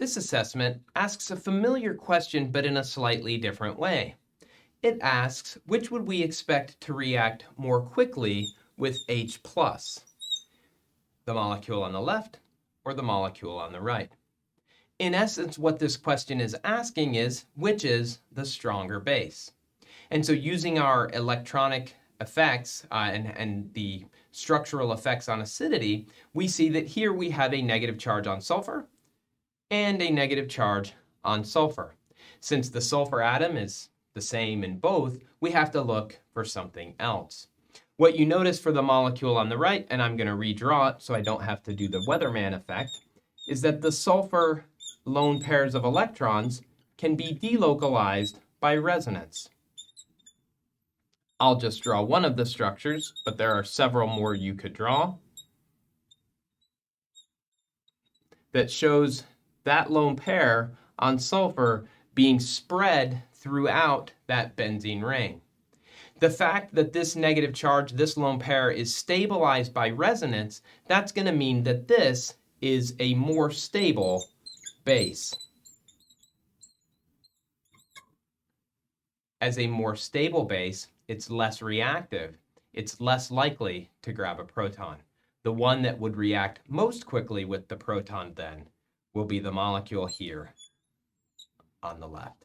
This assessment asks a familiar question but in a slightly different way. It asks, which would we expect to react more quickly with H+, the molecule on the left or the molecule on the right? In essence, what this question is asking is, which is the stronger base? And so using our electronic effects and the structural effects on acidity, we see that here we have a negative charge on sulfur and a negative charge on sulfur. Since the sulfur atom is the same in both, we have to look for something else. What you notice for the molecule on the right, and I'm going to redraw it so I don't have to do the Weatherman effect, is that the sulfur lone pairs of electrons can be delocalized by resonance. I'll just draw one of the structures, but there are several more you could draw that shows that lone pair on sulfur being spread throughout that benzene ring. The fact that this negative charge, this lone pair, is stabilized by resonance, that's going to mean that this is a more stable base. As a more stable base, it's less reactive. It's less likely to grab a proton. The one that would react most quickly with the proton then will be the molecule here on the left.